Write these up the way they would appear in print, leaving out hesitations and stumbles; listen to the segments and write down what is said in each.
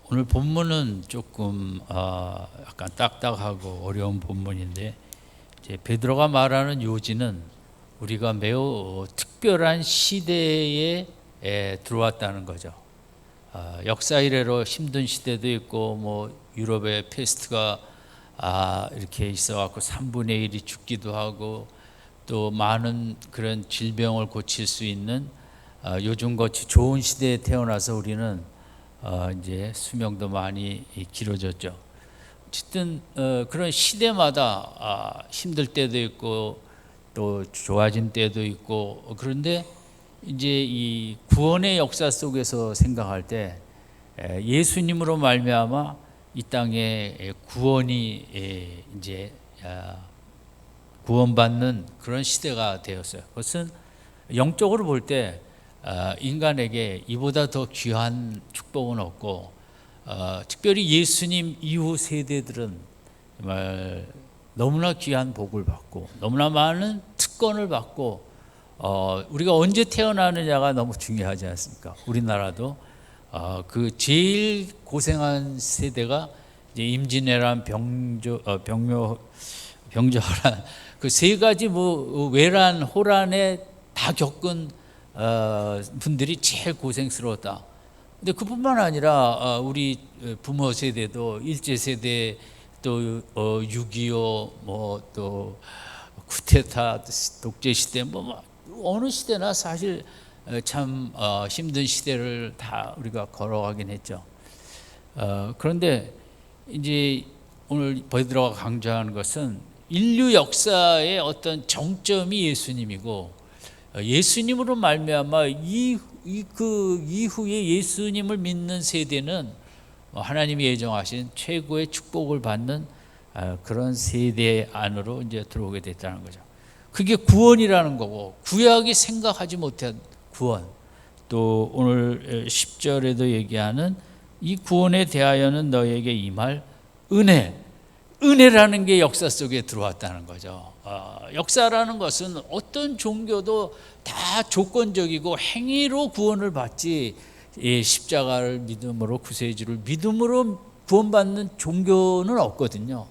오늘 본문은 조금 약간 딱딱하고 어려운 본문인데, 이제 베드로가 말하는 요지는 우리가 매우 특별한 시대에 들어왔다는 거죠. 역사 이래로 힘든 시대도 있고, 뭐 유럽의 페스트가 이렇게 있어갖고 3분의 1이 죽기도 하고, 또 많은 그런 질병을 고칠 수 있는 요즘같이 좋은 시대에 태어나서 우리는 이제 수명도 많이 길어졌죠. 어쨌든 그런 시대마다 힘들 때도 있고 또 좋아진 때도 있고, 그런데 이제 이 구원의 역사 속에서 생각할 때 예수님으로 말미암아 이 땅에 구원이 이제 구원받는 그런 시대가 되었어요. 그것은 영적으로 볼 때 인간에게 이보다 더 귀한 축복은 없고, 특별히 예수님 이후 세대들은 정말 너무나 귀한 복을 받고 너무나 많은 특권을 받고, 우리가 언제 태어나느냐가 너무 중요하지 않습니까? 우리나라도 그 제일 고생한 세대가 이제 임진왜란, 병조란 그 세 가지 뭐 외란, 호란에 다 겪은 분들이 제일 고생스러웠다. 근데 그뿐만 아니라 우리 부모 세대도 일제 세대, 또 6.25, 뭐 또 쿠데타, 독재 시대, 뭐 어느 시대나 사실 참 힘든 시대를 다 우리가 걸어가긴 했죠. 그런데 이제 오늘 베드로가 강조하는 것은 인류 역사의 어떤 정점이 예수님이고, 예수님으로 말미암아 그 이후에 예수님을 믿는 세대는 하나님이 예정하신 최고의 축복을 받는 그런 세대 안으로 이제 들어오게 됐다는 거죠. 그게 구원이라는 거고, 구약이 생각하지 못한 구원, 또 오늘 10절에도 얘기하는 이 구원에 대하여는 너에게 임할 은혜라는 게 역사 속에 들어왔다는 거죠. 역사라는 것은 어떤 종교도 다 조건적이고 행위로 구원을 받지, 십자가를 믿음으로, 구세주를 믿음으로 구원받는 종교는 없거든요.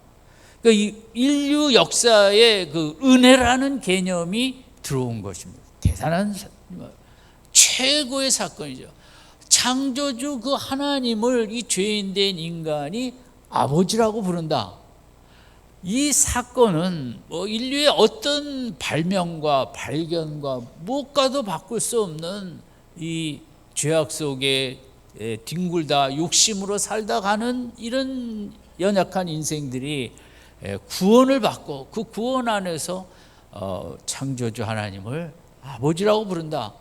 그러니까 이 인류 역사에 그 은혜라는 개념이 들어온 것입니다. 대단한 최고의 사건이죠. 창조주 그 하나님을 이 죄인된 인간이 아버지라고 부른다. 이 사건은 뭐 인류의 어떤 발명과 발견과 무엇과도 바꿀 수 없는 이 죄악 속에 뒹굴다 욕심으로 살다 가는 이런 연약한 인생들이 구원을 받고, 그 구원 안에서 창조주 하나님을 아버지라고 부른다.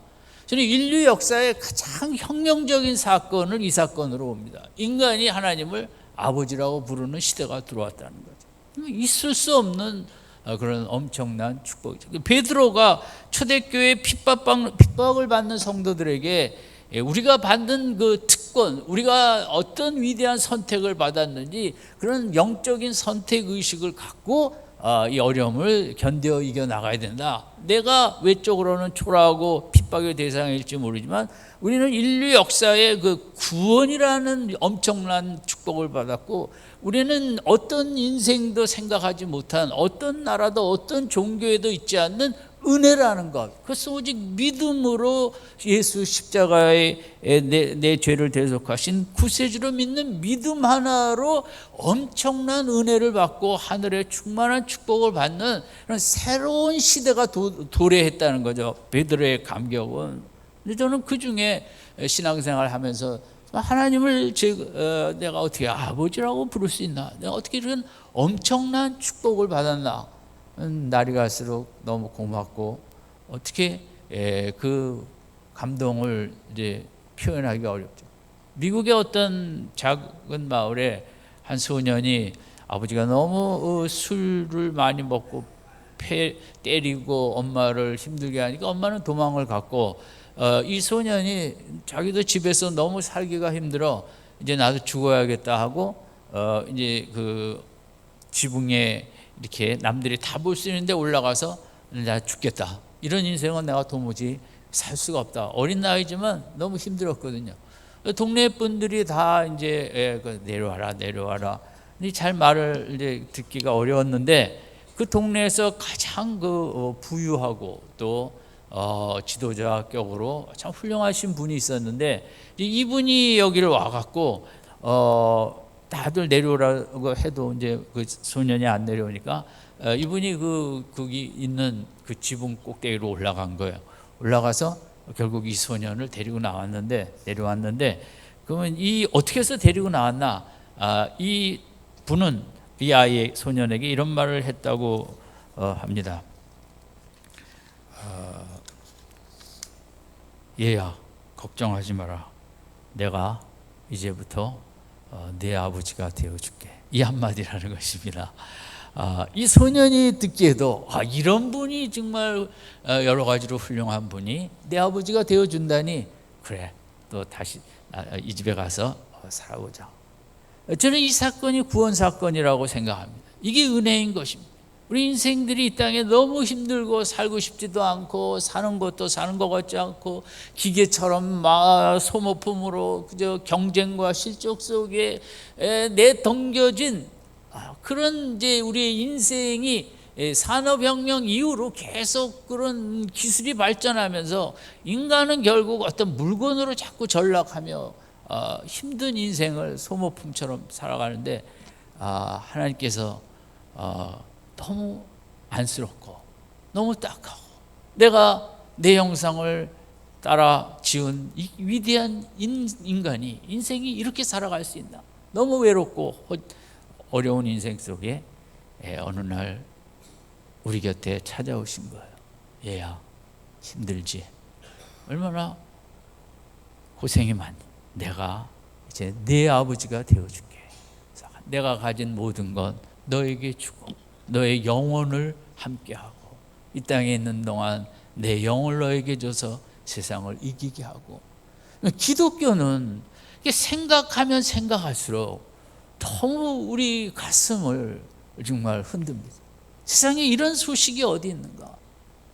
저는 인류 역사의 가장 혁명적인 사건을 이 사건으로 봅니다. 인간이 하나님을 아버지라고 부르는 시대가 들어왔다는 거죠. 있을 수 없는 그런 엄청난 축복이죠. 베드로가 초대교회 핍박을 받는 성도들에게 우리가 받는 그 특권, 우리가 어떤 위대한 선택을 받았는지 그런 영적인 선택 의식을 갖고 이 어려움을 견뎌 이겨 나가야 된다. 내가 외적으로는 초라하고 핍박의 대상일지 모르지만 우리는 인류 역사의 그 구원이라는 엄청난 축복을 받았고, 우리는 어떤 인생도 생각하지 못한, 어떤 나라도 어떤 종교에도 있지 않는 은혜라는 것, 그것은 오직 믿음으로 예수 십자가에 내 죄를 대속하신 구세주로 믿는 믿음 하나로 엄청난 은혜를 받고 하늘의 충만한 축복을 받는 그런 새로운 시대가 도래했다는 거죠. 베드로의 감격은. 근데 저는 그 중에 신앙생활 하면서 하나님을 내가 어떻게 아버지라고 부를 수 있나, 내가 어떻게 이런 엄청난 축복을 받았나, 날이 갈수록 너무 고맙고, 어떻게 그 감동을 이제 표현하기가 어렵죠. 미국의 어떤 작은 마을에 한 소년이 아버지가 너무 술을 많이 먹고 때리고 엄마를 힘들게 하니까 엄마는 도망을 갔고, 이 소년이 자기도 집에서 너무 살기가 힘들어 이제 나도 죽어야겠다 하고 이제 그 지붕에 이렇게 남들이 다 볼 수 있는데 올라가서 나 죽겠다, 이런 인생은 내가 도무지 살 수가 없다. 어린 나이지만 너무 힘들었거든요. 동네 분들이 다 이제 내려와라. 잘 말을 이제 듣기가 어려웠는데 그 동네에서 가장 부유하고 또 지도자격으로 참 훌륭하신 분이 있었는데 이분이 여기를 와갖고 다들 내려오라고 해도 이제 그 소년이 안 내려오니까 이분이 거기 있는 그 지붕 꼭대기로 올라간 거예요. 올라가서 결국 이 소년을 데리고 내려왔는데 그러면 어떻게 해서 데리고 나왔나? 이 분은 이 소년에게 이런 말을 했다고 합니다. 얘야, 걱정하지 마라. 내가 이제부터 네 아버지가 되어줄게. 이 한마디라는 것입니다. 이 소년이 듣기에도 이런 분이 정말 여러 가지로 훌륭한 분이 내 아버지가 되어준다니, 그래, 또 다시 이 집에 가서 살아보자. 저는 이 사건이 구원 사건이라고 생각합니다. 이게 은혜인 것입니다. 우리 인생들이 이 땅에 너무 힘들고 살고 싶지도 않고 사는 것도 사는 것 같지 않고 기계처럼 소모품으로 그저 경쟁과 실족 속에 내던겨진 그런 이제 우리의 인생이 산업혁명 이후로 계속 그런 기술이 발전하면서 인간은 결국 어떤 물건으로 자꾸 전락하며 힘든 인생을 소모품처럼 살아가는데 하나님께서 너무 안쓰럽고 너무 딱하고 내가 내 형상을 따라 지은 이 위대한 인간이 인생이 이렇게 살아갈 수 있나, 너무 외롭고 어려운 인생 속에 어느 날 우리 곁에 찾아오신 거예요. 얘야, 힘들지? 얼마나 고생이 많니? 내가 이제 네 아버지가 되어줄게. 내가 가진 모든 건 너에게 주고 너의 영혼을 함께하고 이 땅에 있는 동안 내 영을 너에게 줘서 세상을 이기게 하고. 기독교는 생각하면 생각할수록 너무 우리 가슴을 정말 흔듭니다. 세상에 이런 소식이 어디 있는가?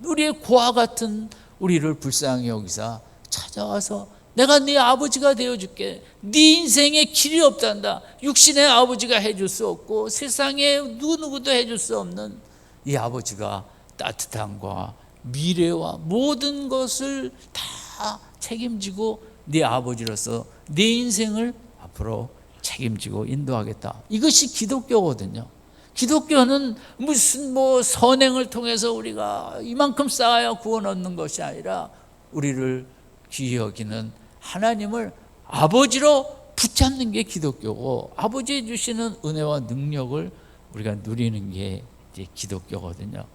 우리의 고아 같은 우리를 불쌍히 여기사 찾아와서 내가 네 아버지가 되어줄게. 네 인생에 길이 없단다. 육신의 아버지가 해줄 수 없고 세상에 누구도 해줄 수 없는 이 아버지가 따뜻함과 미래와 모든 것을 다 책임지고 네 아버지로서 네 인생을 앞으로 책임지고 인도하겠다. 이것이 기독교거든요. 기독교는 무슨 선행을 통해서 우리가 이만큼 쌓아야 구원 얻는 것이 아니라 우리를 귀히 여기는 하나님을 아버지로 붙잡는 게 기독교고 아버지 주시는 은혜와 능력을 우리가 누리는 게 이제 기독교거든요.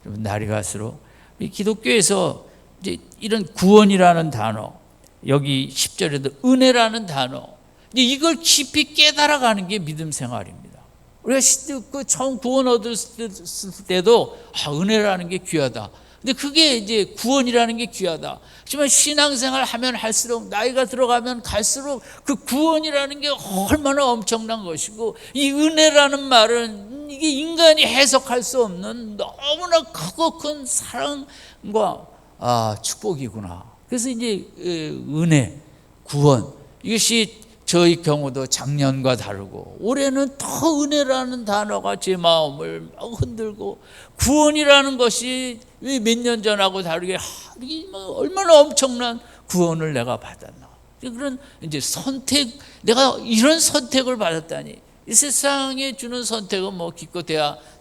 날이 갈수록 이 기독교에서 이제 이런 구원이라는 단어, 여기 10절에도 은혜라는 단어, 이걸 깊이 깨달아가는 게 믿음 생활입니다. 우리가 처음 구원 얻었을 때도 은혜라는 게 귀하다. 근데 그게 이제 구원이라는 게 귀하다. 하지만 신앙생활 하면 할수록 나이가 들어가면 갈수록 그 구원이라는 게 얼마나 엄청난 것이고 이 은혜라는 말은 이게 인간이 해석할 수 없는 너무나 크고 큰 사랑과 축복이구나. 그래서 이제 은혜, 구원, 이것이 저희 경우도 작년과 다르고 올해는 더 은혜라는 단어가 제 마음을 흔들고 구원이라는 것이 몇 년 전하고 다르게 얼마나 엄청난 구원을 내가 받았나. 그런 이제 선택, 내가 이런 선택을 받았다니. 이 세상에 주는 선택은 기껏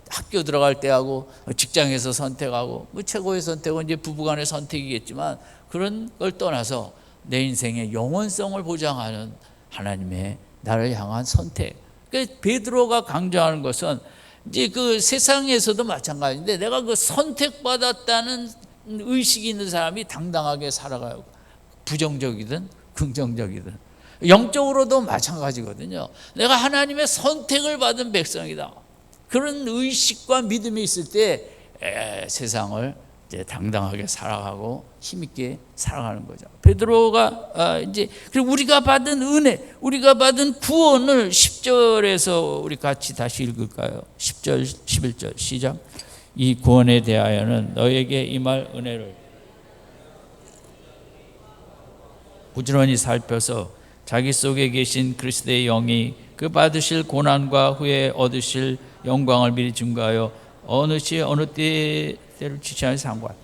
학교 들어갈 때 하고 직장에서 선택하고 최고의 선택은 이제 부부간의 선택이겠지만 그런 걸 떠나서 내 인생의 영원성을 보장하는 하나님의 나를 향한 선택. 그러니까 베드로가 강조하는 것은 이제 그 세상에서도 마찬가지인데 내가 그 선택받았다는 의식이 있는 사람이 당당하게 살아가요. 부정적이든 긍정적이든. 영적으로도 마찬가지거든요. 내가 하나님의 선택을 받은 백성이다. 그런 의식과 믿음이 있을 때 세상을 이제 당당하게 살아가고 힘있게 살아가는 거죠. 베드로가 이제 그리고 우리가 받은 은혜, 우리가 받은 구원을 10절에서 우리 같이 다시 읽을까요? 10절, 11절 시작. 이 구원에 대하여는 너에게 임할 은혜를 부지런히 살펴서 자기 속에 계신 그리스도의 영이 그 받으실 고난과 후에 얻으실 영광을 미리 증거하여 어느 시에 어느 때를 지체하는 상관.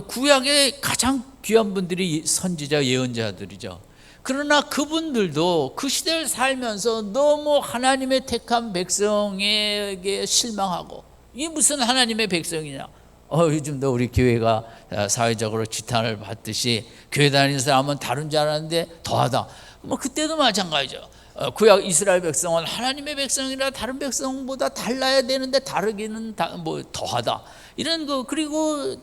구약의 가장 귀한 분들이 선지자 예언자들이죠. 그러나 그분들도 그 시대를 살면서 너무 하나님의 택한 백성에게 실망하고, 이게 무슨 하나님의 백성이냐, 요즘도 우리 교회가 사회적으로 지탄을 받듯이 교회 다니는 사람은 다른 줄 알았는데 더하다. 뭐 그때도 마찬가지죠. 구약 이스라엘 백성은 하나님의 백성이라 다른 백성보다 달라야 되는데 다르기는 뭐 더하다. 이런 거. 그리고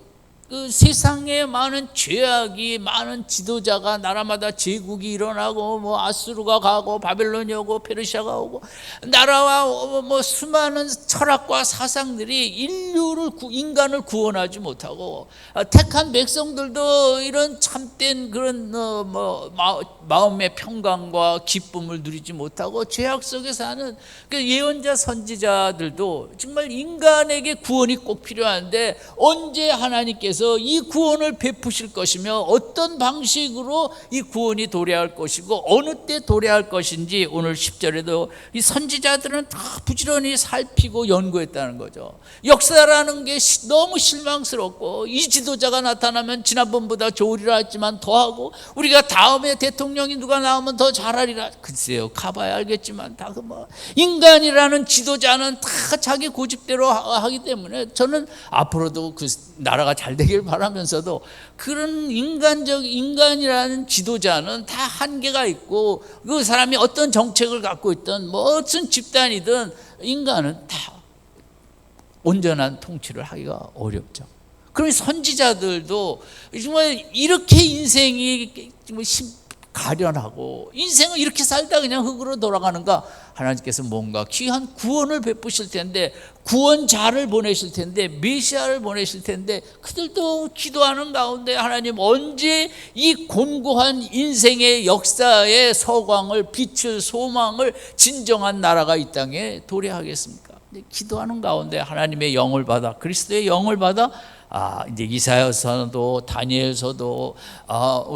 그 세상에 많은 죄악이, 많은 지도자가 나라마다 제국이 일어나고, 뭐 아수르가 가고 바벨론이 오고 페르시아가 오고, 나라와 뭐 수많은 철학과 사상들이 인간을 구원하지 못하고, 택한 백성들도 이런 참된 그런 마음의 평강과 기쁨을 누리지 못하고 죄악 속에 사는 그 예언자 선지자들도 정말 인간에게 구원이 꼭 필요한데 언제 하나님께서 이 구원을 베푸실 것이며 어떤 방식으로 이 구원이 도래할 것이고 어느 때 도래할 것인지 오늘 10절에도 이 선지자들은 다 부지런히 살피고 연구했다는 거죠. 역사라는 게 너무 실망스럽고, 이 지도자가 나타나면 지난번보다 좋으리라 했지만 더하고, 우리가 다음에 대통령이 누가 나오면 더 잘하리라. 글쎄요, 가봐야 알겠지만 다 인간이라는 지도자는 다 자기 고집대로 하기 때문에 저는 앞으로도 그 나라가 잘 되길 바라면서도 그런 인간이라는 지도자는 다 한계가 있고, 그 사람이 어떤 정책을 갖고 있든 뭐 어떤 집단이든 인간은 다 온전한 통치를 하기가 어렵죠. 그럼 선지자들도 정말 이렇게 인생이 가련하고 인생을 이렇게 살다 그냥 흙으로 돌아가는가? 하나님께서 뭔가 귀한 구원을 베푸실 텐데, 구원자를 보내실 텐데, 메시아를 보내실 텐데, 그들도 기도하는 가운데 하나님 언제 이 곤고한 인생의 역사의 서광을, 빛을, 소망을, 진정한 나라가 이 땅에 도래하겠습니까? 기도하는 가운데 하나님의 영을 받아, 그리스도의 영을 받아, 이제 이사야서도 다니엘서도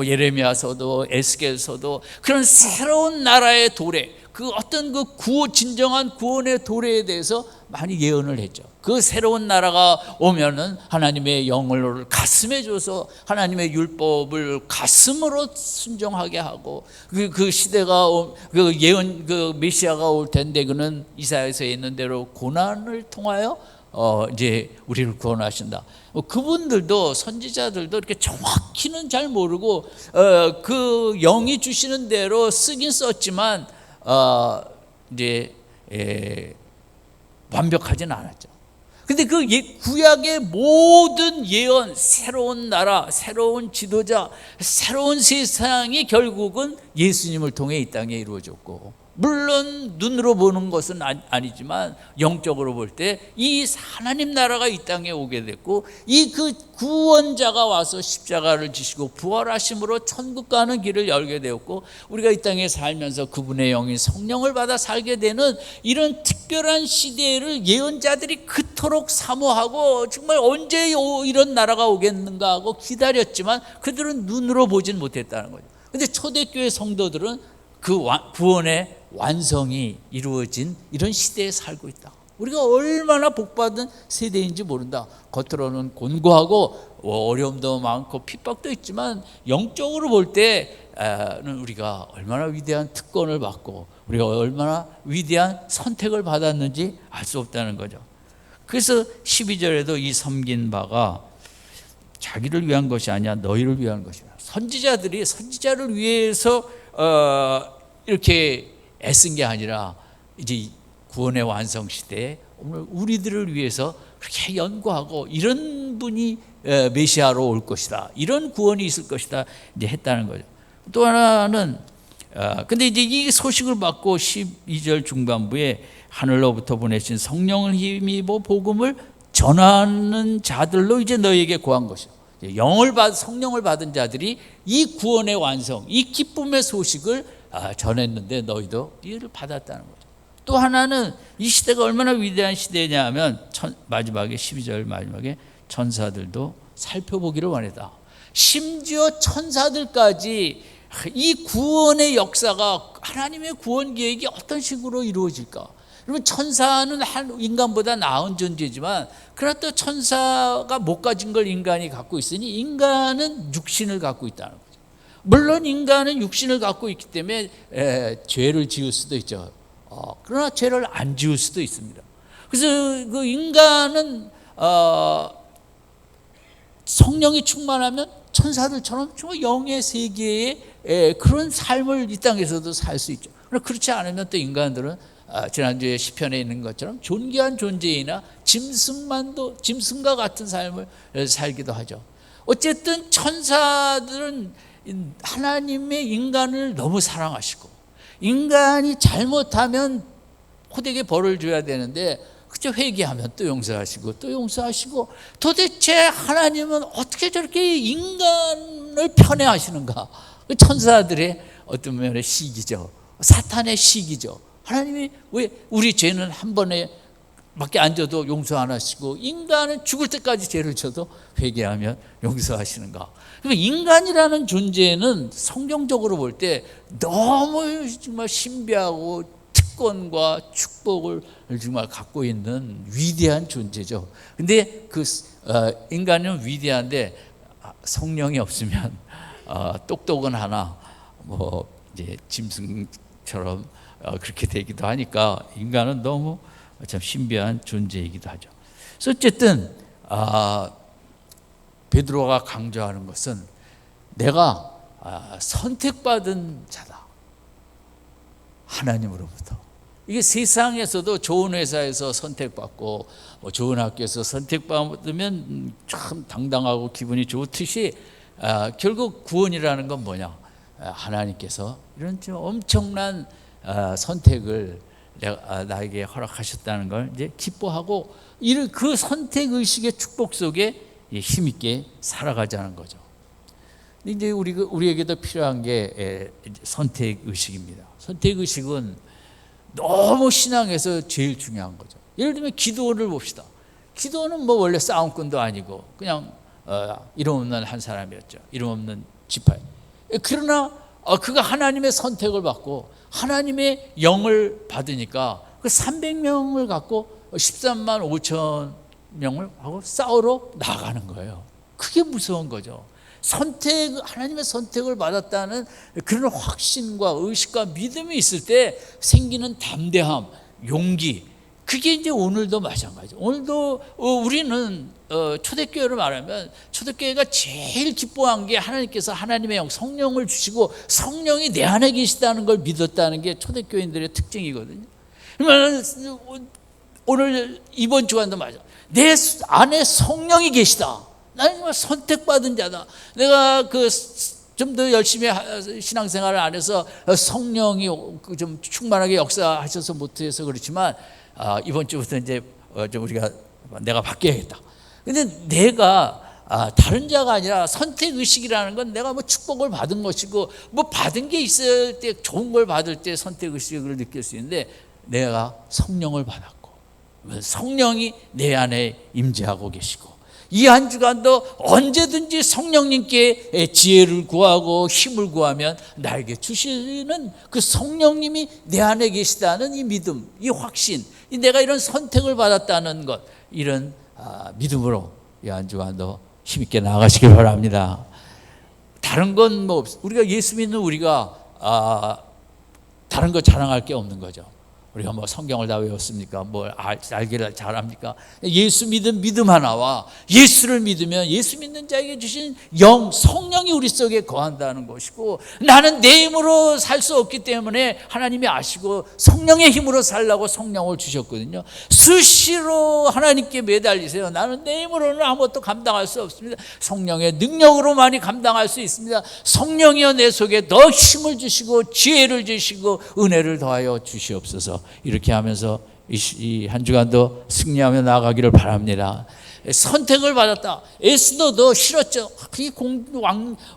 예레미야서도 에스겔서도 그런 새로운 나라의 도래, 그 어떤 그 진정한 구원의 도래에 대해서 많이 예언을 했죠. 그 새로운 나라가 오면은 하나님의 영을 가슴에 줘서 하나님의 율법을 가슴으로 순종하게 하고, 그 시대가 그 예언, 그 메시아가 올 텐데 그는 이사야서에 있는 대로 고난을 통하여 이제 우리를 구원하신다. 그분들도, 선지자들도 이렇게 정확히는 잘 모르고 그 영이 주시는 대로 쓰긴 썼지만 이제 완벽하진 않았죠. 근데 그 구약의 모든 예언, 새로운 나라, 새로운 지도자, 새로운 세상이 결국은 예수님을 통해 이 땅에 이루어졌고, 물론 눈으로 보는 것은 아니지만 영적으로 볼 때 이 하나님 나라가 이 땅에 오게 됐고, 이 그 구원자가 와서 십자가를 지시고 부활하심으로 천국 가는 길을 열게 되었고, 우리가 이 땅에 살면서 그분의 영인 성령을 받아 살게 되는 이런 특별한 시대를 예언자들이 그토록 사모하고 정말 언제 이런 나라가 오겠는가 하고 기다렸지만 그들은 눈으로 보진 못했다는 거죠. 근데 초대교회 성도들은 그 구원의 완성이 이루어진 이런 시대에 살고 있다. 우리가 얼마나 복받은 세대인지 모른다. 겉으로는 곤고하고 어려움도 많고 핍박도 있지만 영적으로 볼 때는 우리가 얼마나 위대한 특권을 받고 우리가 얼마나 위대한 선택을 받았는지 알 수 없다는 거죠. 그래서 12절에도 이 섬긴 바가 자기를 위한 것이 아니야 너희를 위한 것이다. 선지자들이 선지자를 위해서 이렇게 애쓴 게 아니라 이제 구원의 완성 시대에 오늘 우리들을 위해서 그렇게 연구하고 이런 분이 메시아로 올 것이다, 이런 구원이 있을 것이다 이제 했다는 거죠. 또 하나는 근데 이제 이 소식을 받고 12절 중반부에 하늘로부터 보내신 성령을 힘입어 복음을 전하는 자들로 이제 너희에게 고한 것이요. 성령을 받은 자들이 이 구원의 완성, 이 기쁨의 소식을 전했는데 너희도 이를 받았다는 거죠. 또 하나는 이 시대가 얼마나 위대한 시대냐 하면 마지막에 12절 마지막에 천사들도 살펴보기를 원했다. 심지어 천사들까지 이 구원의 역사가 하나님의 구원 계획이 어떤 식으로 이루어질까? 그러면 천사는 인간보다 나은 존재지만 그러나 또 천사가 못 가진 걸 인간이 갖고 있으니 인간은 육신을 갖고 있다는 거죠. 물론 인간은 육신을 갖고 있기 때문에 죄를 지을 수도 있죠. 그러나 죄를 안 지을 수도 있습니다. 그래서 그 인간은 성령이 충만하면 천사들처럼 영의 세계의 그런 삶을 이 땅에서도 살 수 있죠. 그러나 그렇지 않으면 또 인간들은 지난주에 시편에 있는 것처럼 존귀한 존재이나 짐승과 같은 삶을 살기도 하죠. 어쨌든 천사들은 하나님의 인간을 너무 사랑하시고 인간이 잘못하면 호되게 벌을 줘야 되는데 그저 회개하면 또 용서하시고 또 용서하시고 도대체 하나님은 어떻게 저렇게 인간을 편애하시는가? 천사들의 어떤 면의 시기죠. 사탄의 시기죠. 하나님이 왜 우리 죄는 한 번에 밖에 안 져도 용서 안 하시고 인간은 죽을 때까지 죄를 져도 회개하면 용서하시는가? 그러니까 인간이라는 존재는 성경적으로 볼 때 너무 정말 신비하고 특권과 축복을 정말 갖고 있는 위대한 존재죠. 근데 그 인간은 위대한데 성령이 없으면 똑똑은 하나 뭐 이제 짐승처럼 그렇게 되기도 하니까 인간은 너무 참 신비한 존재이기도 하죠. 그래서 어쨌든 베드로가 강조하는 것은 내가 선택받은 자다. 하나님으로부터. 이게 세상에서도 좋은 회사에서 선택받고 좋은 학교에서 선택받으면 참 당당하고 기분이 좋듯이 결국 구원이라는 건 뭐냐? 하나님께서 이런 엄청난 선택을 나에게 허락하셨다는 걸 이제 기뻐하고 그 선택 의식의 축복 속에 힘있게 살아가자는 거죠. 이제 우리에게도 필요한 게 선택 의식입니다. 선택 의식은 너무 신앙에서 제일 중요한 거죠. 예를 들면 기도를 봅시다. 기도는 뭐 원래 싸움꾼도 아니고 그냥 이름 없는 한 사람이었죠. 이름 없는 지파에. 그러나 그가 하나님의 선택을 받고 하나님의 영을 받으니까 그 300명을 갖고 13만 5천 명을 하고 싸우러 나가는 거예요. 그게 무서운 거죠. 하나님의 선택을 받았다는 그런 확신과 의식과 믿음이 있을 때 생기는 담대함, 용기, 그게 이제 오늘도 마찬가지죠. 오늘도 우리는 초대교회를 말하면 초대교회가 제일 기뻐한 게 하나님께서 하나님의 영, 성령을 주시고 성령이 내 안에 계시다는 걸 믿었다는 게 초대교회인들의 특징이거든요. 그러면 오늘 이번 주간도 맞아. 내 안에 성령이 계시다. 나는 정말 선택받은 자다. 내가 좀 더 열심히 신앙생활을 안 해서 성령이 좀 충만하게 역사하셔서 못해서 그렇지만 이번 주부터 이제 내가 바뀌어야겠다. 근데 내가 다른 자가 아니라 선택 의식이라는 건 내가 뭐 축복을 받은 것이고 뭐 받은 게 있을 때 좋은 걸 받을 때 선택 의식을 느낄 수 있는데 내가 성령을 받았고 성령이 내 안에 임재하고 계시고 이 한 주간도 언제든지 성령님께 지혜를 구하고 힘을 구하면 나에게 주시는 그 성령님이 내 안에 계시다는 이 믿음, 이 확신, 내가 이런 선택을 받았다는 것, 이런 믿음으로 이 한 주간도 힘있게 나아가시길 바랍니다. 다른 건 뭐 우리가 예수 믿는 우리가 다른 거 자랑할 게 없는 거죠. 우리가 뭐 성경을 다 외웠습니까? 뭘 알기를 잘합니까? 예수 믿음 하나와 예수를 믿으면 예수 믿는 자에게 주신 영, 성령이 우리 속에 거한다는 것이고 나는 내 힘으로 살 수 없기 때문에 하나님이 아시고 성령의 힘으로 살라고 성령을 주셨거든요. 수시로 하나님께 매달리세요. 나는 내 힘으로는 아무것도 감당할 수 없습니다. 성령의 능력으로만이 감당할 수 있습니다. 성령이여 내 속에 더 힘을 주시고 지혜를 주시고 은혜를 더하여 주시옵소서. 이렇게 하면서 이 한 주간도 승리하며 나아가기를 바랍니다. 선택을 받았다. 에스더도 싫었죠.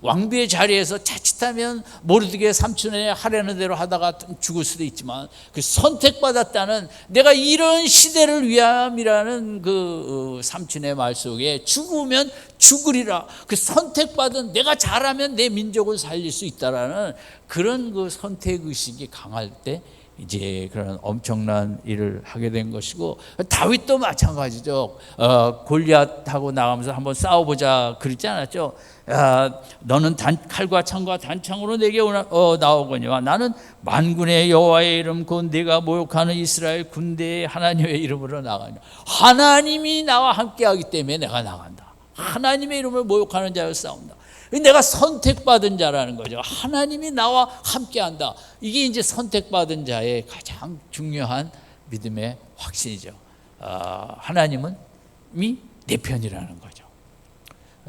왕비의 자리에서 자칫하면 모르드게 삼촌의 하려는 대로 하다가 죽을 수도 있지만, 그 선택받았다는, 내가 이런 시대를 위함이라는 그 삼촌의 말 속에 죽으면 죽으리라, 그 선택받은, 내가 잘하면 내 민족을 살릴 수 있다라는 그런 그 선택의식이 강할 때 이제 그런 엄청난 일을 하게 된 것이고, 다윗도 마찬가지죠. 골리앗하고 나가면서 한번 싸워보자 그러지 않았죠. 너는 칼과 창과 단창으로 내게 나오거니와 나는 만군의 여호와의 이름 곧 내가 모욕하는 이스라엘 군대의 하나님의 이름으로 나가냐. 하나님이 나와 함께하기 때문에 내가 나간다. 하나님의 이름을 모욕하는 자와 싸운다. 내가 선택받은 자라는 거죠. 하나님이 나와 함께한다. 이게 이제 선택받은 자의 가장 중요한 믿음의 확신이죠. 하나님은 내 편이라는 거죠.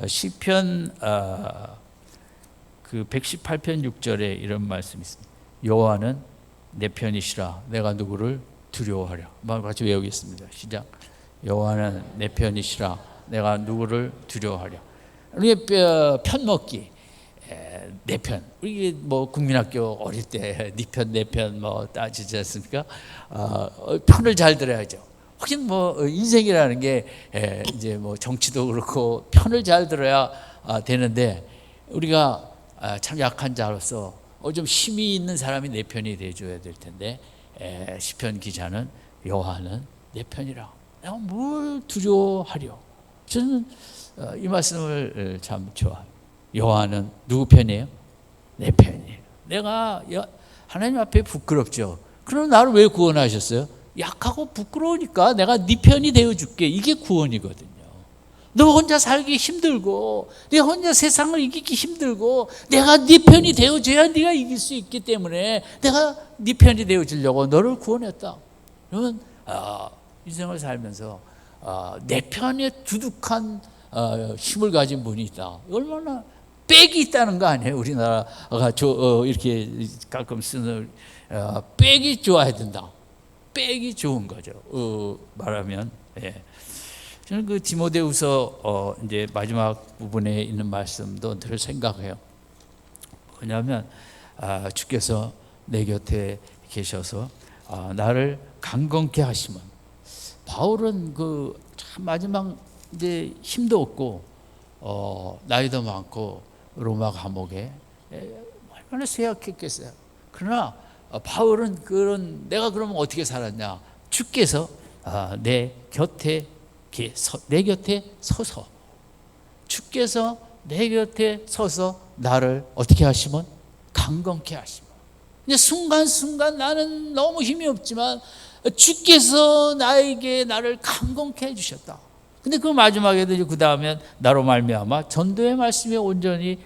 시편 그 118편 6절에 이런 말씀이 있습니다. 여호와는 내 편이시라 내가 누구를 두려워하랴. 같이 외우겠습니다. 시작. 여호와는 내 편이시라 내가 누구를 두려워하랴. 우리 편먹기, 내 편. 우리 뭐 국민학교 어릴 때 네 편, 내 편 뭐 따지지 않습니까? 편을 잘 들어야죠. 하긴 뭐 인생이라는 게 이제 뭐 정치도 그렇고 편을 잘 들어야 되는데, 우리가 참 약한 자로서 좀 힘이 있는 사람이 내 편이 돼줘야 될 텐데, 시편 기자는 여호와는 내 편이라 내가 뭘 두려워하려. 저는 이 말씀을 참 좋아해요. 여호와는 누구 편이에요? 내 편이에요. 내가 하나님 앞에 부끄럽죠. 그럼 나를 왜 구원하셨어요? 약하고 부끄러우니까 내가 네 편이 되어줄게. 이게 구원이거든요. 너 혼자 살기 힘들고, 네 혼자 세상을 이기기 힘들고, 내가 네 편이 되어줘야 네가 이길 수 있기 때문에 내가 네 편이 되어주려고 너를 구원했다. 그러면 인생을 살면서 내 편에 두둑한 힘을 가진 분이 있다. 얼마나 백이 있다는 거 아니에요? 우리나라가 이렇게 가끔 쓰는 백이 좋아야 된다. 백이 좋은 거죠. 말하면 저는 그 디모데후서 이제 마지막 부분에 있는 말씀도 늘 생각해요. 왜냐하면 주께서 내 곁에 계셔서 나를 강건케 하시면, 바울은 그 참 마지막 이제 힘도 없고 나이도 많고 로마 감옥에 얼마나 쇠약했겠어요. 그러나 바울은 내가 그러면 어떻게 살았냐? 주께서 내 곁에 서서, 주께서 내 곁에 서서 나를 어떻게 하시면? 강건케 하시면. 이제 순간순간 나는 너무 힘이 없지만 주께서 나를 강건케 해주셨다. 근데 그 마지막에도 이제 그 다음에 나로 말미암아 전도의 말씀이 온전히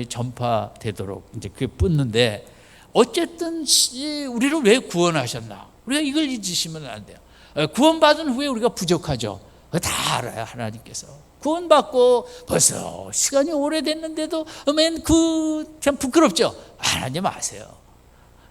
전파되도록 이제 그게 붙는데, 어쨌든 우리를 왜 구원하셨나? 우리가 이걸 잊으시면 안 돼요. 구원받은 후에 우리가 부족하죠. 다 알아요. 하나님께서 구원받고 벌써 시간이 오래됐는데도 참 부끄럽죠. 하나님 아세요.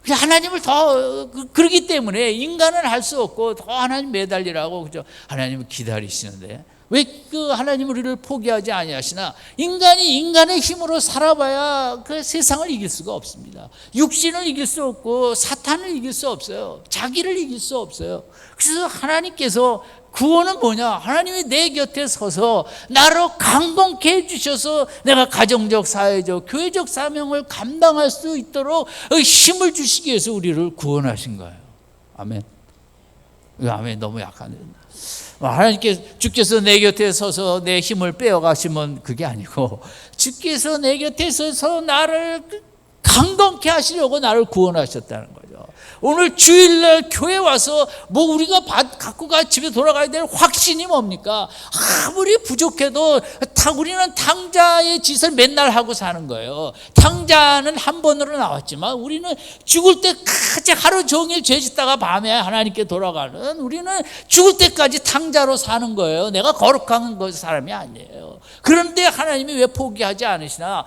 하나님을 더 그러기 때문에 인간은 할 수 없고 더 하나님 매달리라고, 그죠? 하나님을 기다리시는데 왜 그 하나님 우리를 포기하지 아니하시나? 인간이 인간의 힘으로 살아봐야 그 세상을 이길 수가 없습니다. 육신을 이길 수 없고 사탄을 이길 수 없어요. 자기를 이길 수 없어요. 그래서 하나님께서 구원은 뭐냐? 하나님이 내 곁에 서서 나를 강건케 해주셔서 내가 가정적, 사회적, 교회적 사명을 감당할 수 있도록 힘을 주시기 위해서 우리를 구원하신 거예요. 아멘. 아멘. 너무 약하네. 주께서 내 곁에 서서 내 힘을 빼어가시면 그게 아니고, 주께서 내 곁에 서서 나를 강건케 하시려고 나를 구원하셨다는 거예요. 오늘 주일날 교회 와서 뭐 우리가 갖고 집에 돌아가야 될 확신이 뭡니까? 아무리 부족해도 우리는 탕자의 짓을 맨날 하고 사는 거예요. 탕자는 한 번으로 나왔지만 우리는 죽을 때까지 하루 종일 죄 짓다가 밤에 하나님께 돌아가는, 우리는 죽을 때까지 탕자로 사는 거예요. 내가 거룩한 사람이 아니에요. 그런데 하나님이 왜 포기하지 않으시나?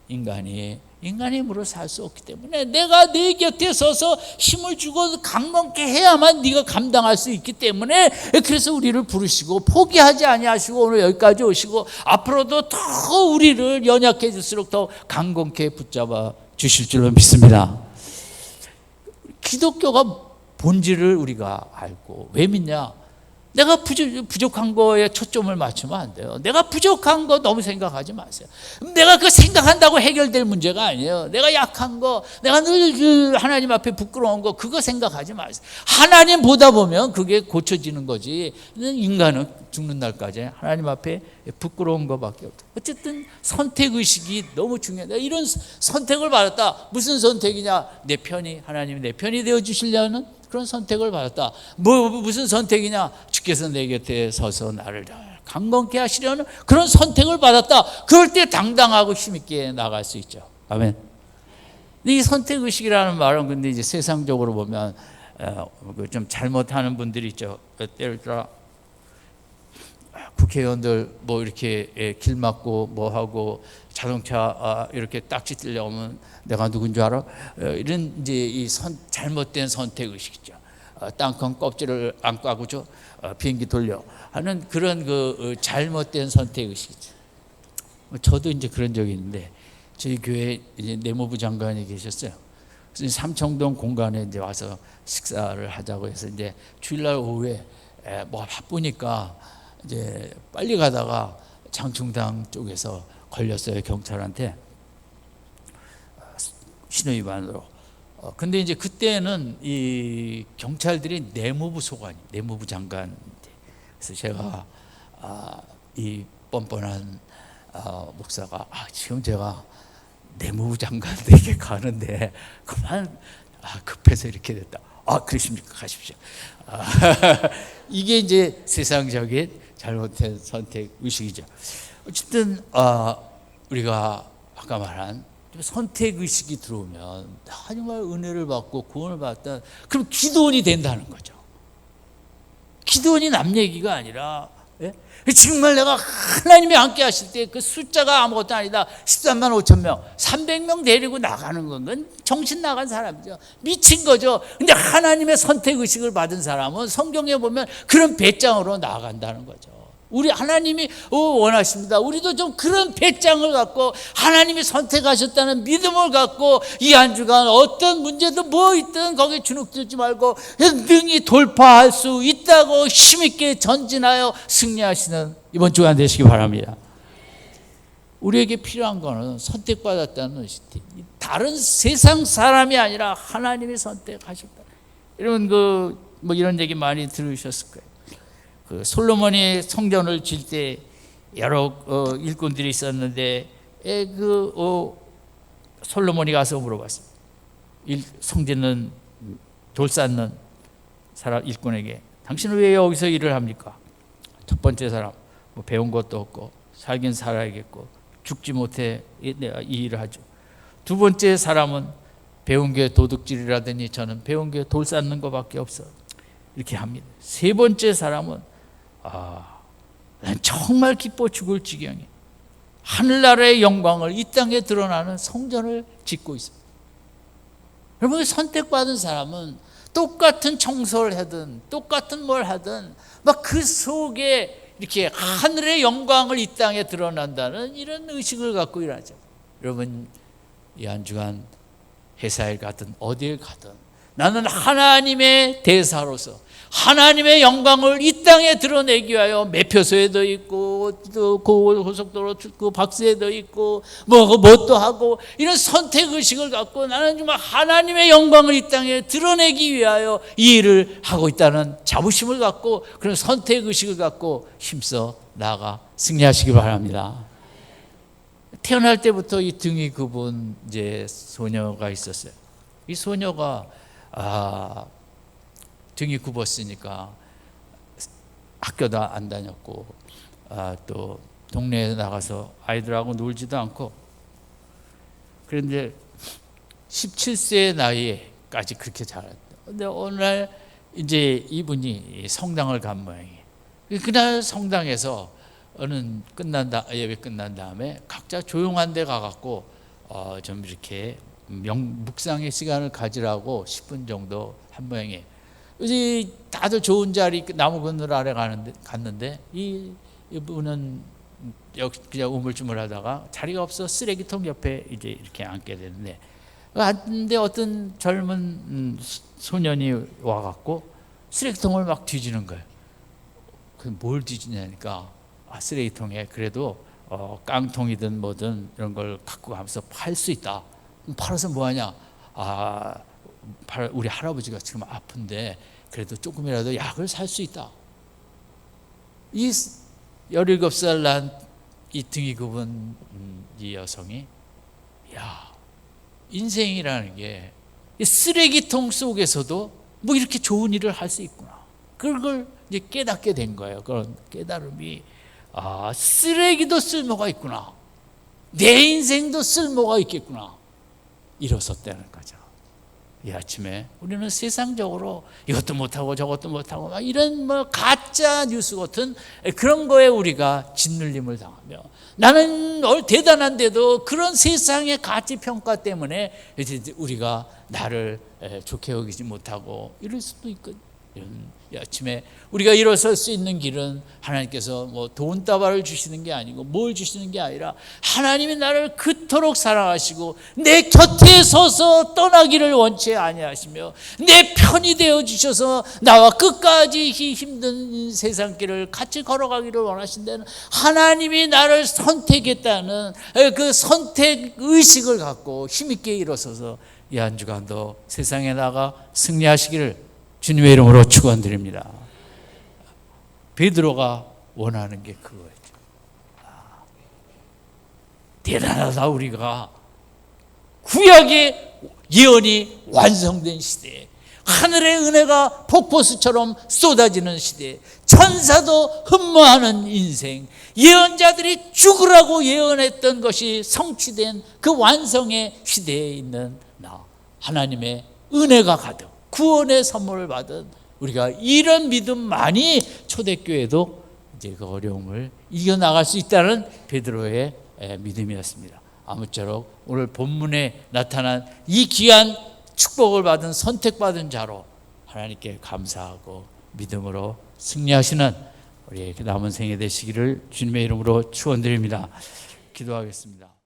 인간이 인간의 힘으로 살 수 없기 때문에 내가 내 곁에 서서 힘을 주고 강건케 해야만 네가 감당할 수 있기 때문에, 그래서 우리를 부르시고 포기하지 아니하시고 오늘 여기까지 오시고 앞으로도 더 우리를 연약해질수록 더 강건케 붙잡아 주실 줄로 믿습니다. 기독교가 본질을 우리가 알고, 왜 믿냐? 내가 부족한 거에 초점을 맞추면 안 돼요. 내가 부족한 거 너무 생각하지 마세요. 내가 그 생각한다고 해결될 문제가 아니에요. 내가 약한 거, 내가 늘 하나님 앞에 부끄러운 거, 그거 생각하지 마세요. 하나님 보다 보면 그게 고쳐지는 거지. 인간은 죽는 날까지 하나님 앞에 부끄러운 거밖에 없다. 어쨌든 선택의식이 너무 중요하다. 이런 선택을 받았다. 무슨 선택이냐? 내 편이, 하나님이 내 편이 되어주시려는 그런 선택을 받았다. 무슨 선택이냐? 주께서 내 곁에 서서 나를 강건케 하시려는 그런 선택을 받았다. 그럴 때 당당하고 힘있게 나갈 수 있죠. 아멘. 이 선택의식이라는 말은 근데 이제 세상적으로 보면 좀 잘못하는 분들이 있죠. 예를 들어 국회의원들 뭐 이렇게 길 막고 뭐 하고 자동차 이렇게 딱지 뜰려면 내가 누군 줄 알아? 이런 이제 이 잘못된 선택 의식이죠. 땅콩 껍질을 안 까고죠. 비행기 돌려 하는 그런 그 잘못된 선택 의식이죠. 저도 이제 그런 적이 있는데 저희 교회 이제 내무부 장관이 계셨어요. 그래서 삼청동 공간에 이제 와서 식사를 하자고 해서 이제 주일날 오후에 뭐 바쁘니까 이제 빨리 가다가 장충당 쪽에서 걸렸어요. 경찰한테 신호위반으로. 근데 이제 그때는 이 경찰들이 내무부 소관이, 내무부 장관. 그래서 제가 이 뻔뻔한 목사가 지금 제가 내무부 장관에게 가는데 그만 급해서 이렇게 됐다. 그러십니까? 가십시오. 이게 이제 세상적인 잘못된 선택 의식이죠. 어쨌든 우리가 아까 말한 선택 의식이 들어오면 정말 은혜를 받고 구원을 받다. 그럼 기도원이 된다는 거죠. 기도원이 남 얘기가 아니라, 예? 정말 내가 하나님이 함께 하실 때 그 숫자가 아무것도 아니다. 13만 5천 명, 300명 데리고 나가는 건 정신 나간 사람이죠. 미친 거죠. 근데 하나님의 선택 의식을 받은 사람은 성경에 보면 그런 배짱으로 나아간다는 거죠. 우리 하나님이 원하십니다. 우리도 좀 그런 배짱을 갖고 하나님이 선택하셨다는 믿음을 갖고 이 한 주간 어떤 문제도 뭐 있든 거기에 주눅들지 말고 능히 돌파할 수 있다고 힘있게 전진하여 승리하시는 이번 주간 되시기 바랍니다. 우리에게 필요한 거는 선택받았다는 다른 세상 사람이 아니라 하나님이 선택하셨다. 여러분 뭐 이런 얘기 많이 들으셨을 거예요. 솔로몬이 성전을 질 때 여러 일꾼들이 있었는데 솔로몬이 가서 물어봤어요. 성 짓는 돌 쌓는 사람 일꾼에게 당신은 왜 여기서 일을 합니까? 첫 번째 사람 뭐 배운 것도 없고 살긴 살아야겠고 죽지 못해 내가 이 일을 하죠. 두 번째 사람은 배운 게 도둑질이라더니 저는 배운 게 돌 쌓는 것밖에 없어 이렇게 합니다. 세 번째 사람은 난 정말 기뻐 죽을 지경에 하늘나라의 영광을 이 땅에 드러나는 성전을 짓고 있습니다. 여러분, 선택받은 사람은 똑같은 청소를 하든 똑같은 뭘 하든 막 그 속에 이렇게 하늘의 영광을 이 땅에 드러난다는 이런 의식을 갖고 일하죠. 여러분, 이 한 주간 회사에 가든 어디에 가든 나는 하나님의 대사로서 하나님의 영광을 이 땅에 드러내기 위하여 매표소에도 있고 또 고속도로 박스에도 있고 뭣도 하고 이런 선택의식을 갖고 나는 정말 하나님의 영광을 이 땅에 드러내기 위하여 이 일을 하고 있다는 자부심을 갖고 그런 선택의식을 갖고 힘써 나아가 승리하시기 바랍니다. 태어날 때부터 이 등이 굽은 이제 소녀가 있었어요. 이 소녀가 등이 굽었으니까 학교도 안 다녔고 또 동네에 나가서 아이들하고 놀지도 않고 그런데 17세의 나이에까지 그렇게 자랐다. 근데 어느 날 이제 이분이 성당을 간 모양이에요. 그날 성당에서 예배 끝난 다음에 각자 조용한 데 가갖고 좀 이렇게 묵상의 시간을 가지라고 10분 정도 한 모양이에요. 이제 다들 좋은 자리 나무 그늘 아래 갔는데 이분은 그냥 우물쭈물하다가 자리가 없어 쓰레기통 옆에 이제 이렇게 앉게 되는데, 앉는데 어떤 젊은 소년이 와갖고 쓰레기통을 막 뒤지는 거예요. 뭘 뒤지냐니까 쓰레기통에 그래도 깡통이든 뭐든 이런 걸 갖고 가면서 팔 수 있다. 팔아서 뭐하냐? 우리 할아버지가 지금 아픈데 그래도 조금이라도 약을 살 수 있다. 이 17살 난 이 등이 굽은 이 여성이, 인생이라는 게 쓰레기통 속에서도 뭐 이렇게 좋은 일을 할 수 있구나. 그걸 이제 깨닫게 된 거예요. 그런 깨달음이, 쓰레기도 쓸모가 있구나. 내 인생도 쓸모가 있겠구나. 일어섰다는 거죠. 이 아침에 우리는 세상적으로 이것도 못하고 저것도 못하고 막 이런 가짜 뉴스 같은 그런 거에 우리가 짓눌림을 당하며, 나는 대단한데도 그런 세상의 가치 평가 때문에 우리가 나를 좋게 여기지 못하고 이럴 수도 있거든요. 이 아침에 우리가 일어설 수 있는 길은 하나님께서 뭐 돈다발을 주시는 게 아니고 뭘 주시는 게 아니라, 하나님이 나를 그토록 사랑하시고 내 곁에 서서 떠나기를 원치 아니하시며 내 편이 되어 주셔서 나와 끝까지 힘든 세상길을 같이 걸어가기를 원하신다는, 하나님이 나를 선택했다는 그 선택 의식을 갖고 힘있게 일어서서 이 한 주간도 세상에 나가 승리하시기를 주님의 이름으로 축원드립니다. 베드로가 원하는 게 그거였죠. 대단하다. 우리가 구약의 예언이 완성된 시대에, 하늘의 은혜가 폭포수처럼 쏟아지는 시대에, 천사도 흠모하는 인생, 예언자들이 죽으라고 예언했던 것이 성취된 그 완성의 시대에 있는 나, 하나님의 은혜가 가득 구원의 선물을 받은 우리가 이런 믿음만이 초대교회도 이제 그 어려움을 이겨나갈 수 있다는 베드로의 믿음이었습니다. 아무쪼록 오늘 본문에 나타난 이 귀한 축복을 받은 선택받은 자로 하나님께 감사하고 믿음으로 승리하시는 우리의 남은 생애 되시기를 주님의 이름으로 축원드립니다. 기도하겠습니다.